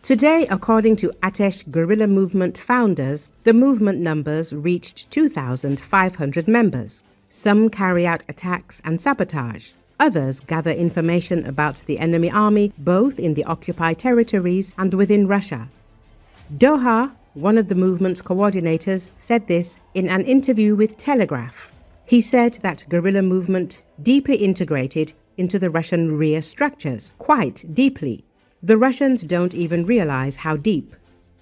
Today, according to Atesh guerrilla movement founders, the movement numbers reached 2,500 members. Some carry out attacks and sabotage. Others gather information about the enemy army both in the occupied territories and within Russia. Dhohar, one of the movement's coordinators, said this in an interview with Telegraf. He said that guerrilla movement deeply integrated into the Russian rear structures, quite deeply. The Russians don't even realize how deep.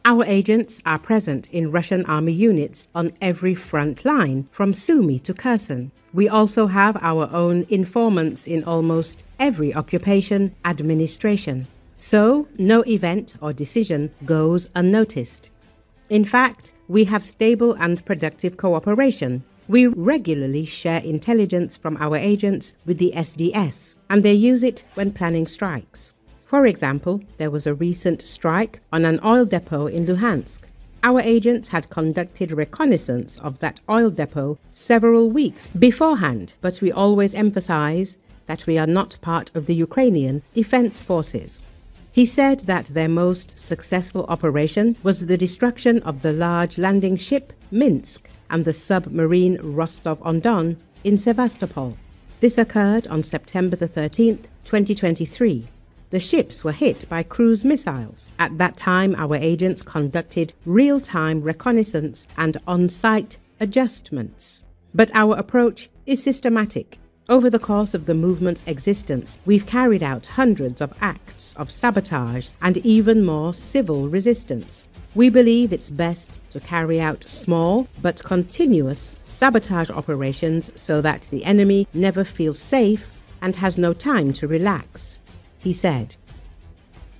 Our agents are present in Russian army units on every front line, from Sumy to Kherson. We also have our own informants in almost every occupation administration. So, no event or decision goes unnoticed. In fact, we have stable and productive cooperation. We regularly share intelligence from our agents with the SDS, and they use it when planning strikes. For example, there was a recent strike on an oil depot in Luhansk. Our agents had conducted reconnaissance of that oil depot several weeks beforehand, but we always emphasize that we are not part of the Ukrainian Defense Forces. He said that their most successful operation was the destruction of the large landing ship Minsk and the submarine Rostov-on-Don in Sevastopol. This occurred on September 13, 2023. The ships were hit by cruise missiles. At that time, our agents conducted real-time reconnaissance and on-site adjustments. But our approach is systematic. Over the course of the movement's existence, we've carried out hundreds of acts of sabotage and even more civil resistance. We believe it's best to carry out small but continuous sabotage operations so that the enemy never feels safe and has no time to relax, he said.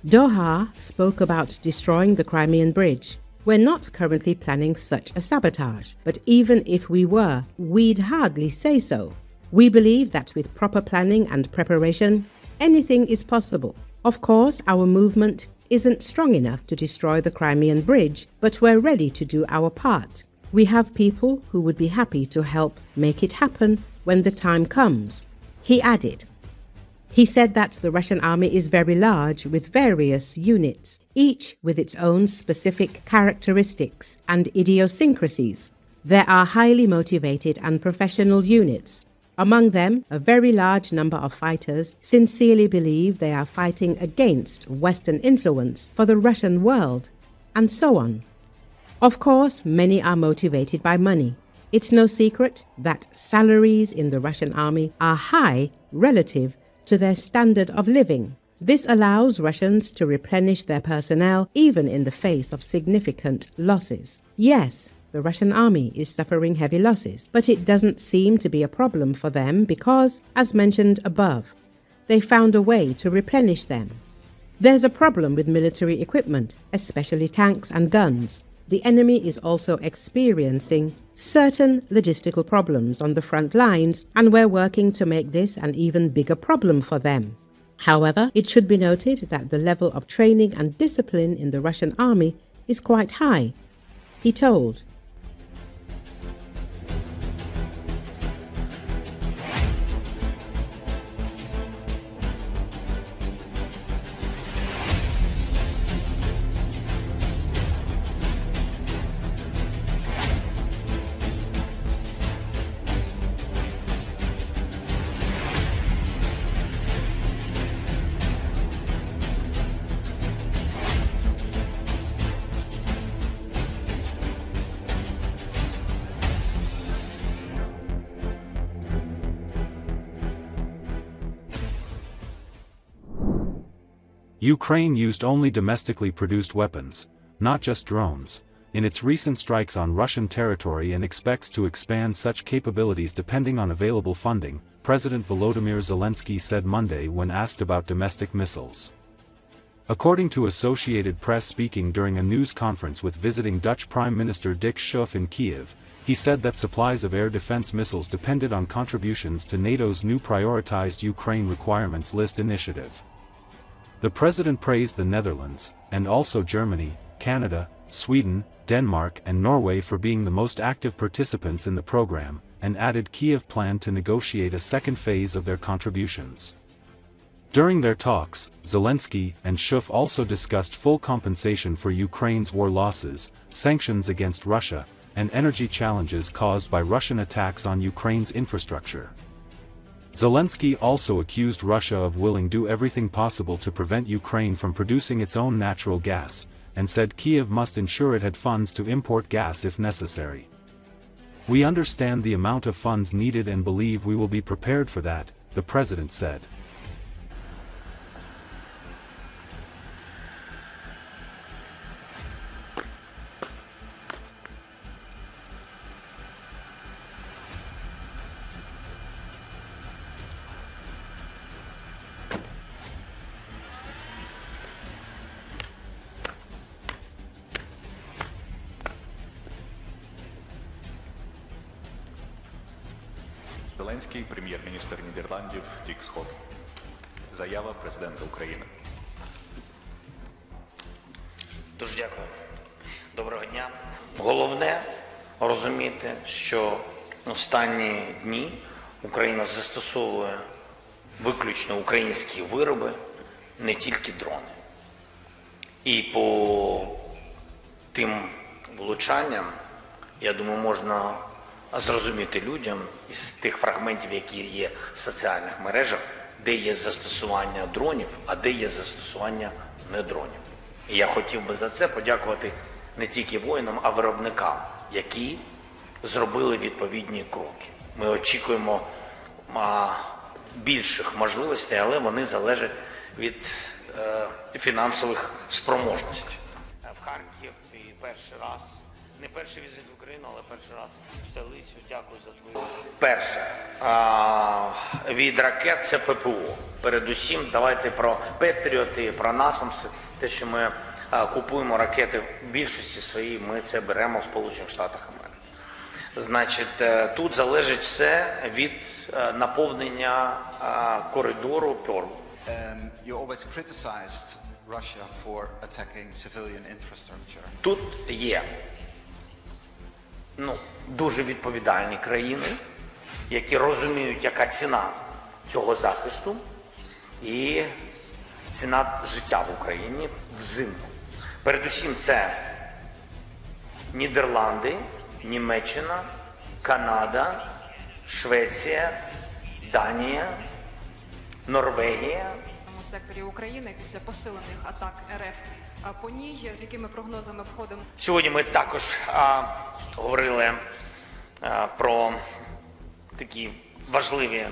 Dhohar spoke about destroying the Crimean Bridge. We're not currently planning such a sabotage, but even if we were, we'd hardly say so. We believe that with proper planning and preparation, anything is possible. Of course, our movement isn't strong enough to destroy the Crimean Bridge, but we're ready to do our part. We have people who would be happy to help make it happen when the time comes, he added. He said that the Russian army is very large with various units, each with its own specific characteristics and idiosyncrasies. There are highly motivated and professional units. Among them, a very large number of fighters sincerely believe they are fighting against Western influence for the Russian world, and so on. Of course, many are motivated by money. It's no secret that salaries in the Russian army are high relative to their standard of living. This allows Russians to replenish their personnel even in the face of significant losses. Yes, the Russian army is suffering heavy losses, but it doesn't seem to be a problem for them because, as mentioned above, they found a way to replenish them. There's a problem with military equipment, especially tanks and guns. The enemy is also experiencing certain logistical problems on the front lines, and we're working to make this an even bigger problem for them. However, it should be noted that the level of training and discipline in the Russian army is quite high, he told. Ukraine used only domestically produced weapons, not just drones, in its recent strikes on Russian territory and expects to expand such capabilities depending on available funding, President Volodymyr Zelensky said Monday when asked about domestic missiles. According to Associated Press, speaking during a news conference with visiting Dutch Prime Minister Dick Schoof in Kiev, he said that supplies of air defense missiles depended on contributions to NATO's new prioritized Ukraine requirements list initiative. The president praised the Netherlands, and also Germany, Canada, Sweden, Denmark and Norway for being the most active participants in the program, and added Kiev planned to negotiate a second phase of their contributions. During their talks, Zelensky and Shuf also discussed full compensation for Ukraine's war losses, sanctions against Russia, and energy challenges caused by Russian attacks on Ukraine's infrastructure. Zelensky also accused Russia of willing to do everything possible to prevent Ukraine from producing its own natural gas, and said Kiev must ensure it had funds to import gas if necessary. "We understand the amount of funds needed and believe we will be prepared for that," the president said. Зеленський, прем'єр-міністр Нідерландів, втік Сход. Заява президента України. Дуже дякую. Доброго дня. Головне розуміти, що останні дні Україна застосовує виключно українські вироби, не тільки дрони. І по тим влучанням, я думаю, можна зрозуміти людям із тих фрагментів, які є в соціальних мережах, де є застосування дронів, а де є застосування не дронів. І я хотів би за це подякувати не тільки воїнам, а виробникам, які зробили відповідні кроки. Ми очікуємо більших можливостей, але вони залежать від фінансових спроможностей. В Харків і перший раз, не перший візит в Україну, але перший раз в столицю. Дякую за твою. Перше, від ракет це ППО. Передусім, давайте про Петріоти, про Насамси, те, що ми купуємо ракети в більшості своїй, ми це беремо в Сполучених Штатах Америки. Значить, тут залежить все від наповнення коридору Перл. You always criticized Russia for attacking civilian infrastructure. Тут є дуже відповідальні країни, які розуміють, яка ціна цього захисту і ціна життя в Україні взимку. Передусім це Нідерланди, Німеччина, Канада, Швеція, Данія, Норвегія. У секторі України після посилених атак РФ по ній, з якими прогнозами входимо? Сьогодні ми також говорили про такі важливі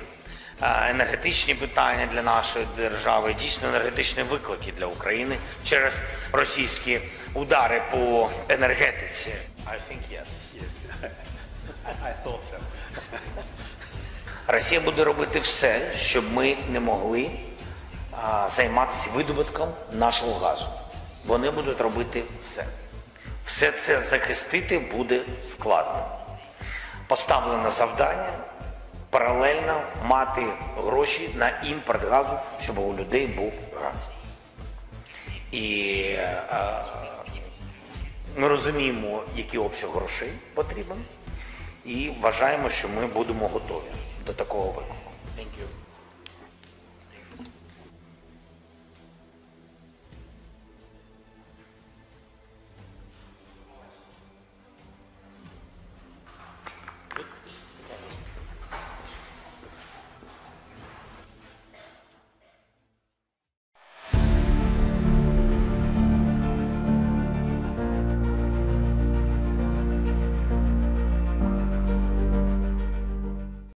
енергетичні питання для нашої держави, дійсно енергетичні виклики для України через російські удари по енергетиці. I think yes. I thought so. Росія буде робити все, щоб ми не могли займатися видобутком нашого газу. Вони будуть робити все. Все це захистити буде складно. Поставлено завдання паралельно мати гроші на імпорт газу, щоб у людей був газ. І ми розуміємо, який обсяг грошей потрібен, і вважаємо, що ми будемо готові до такого виклику.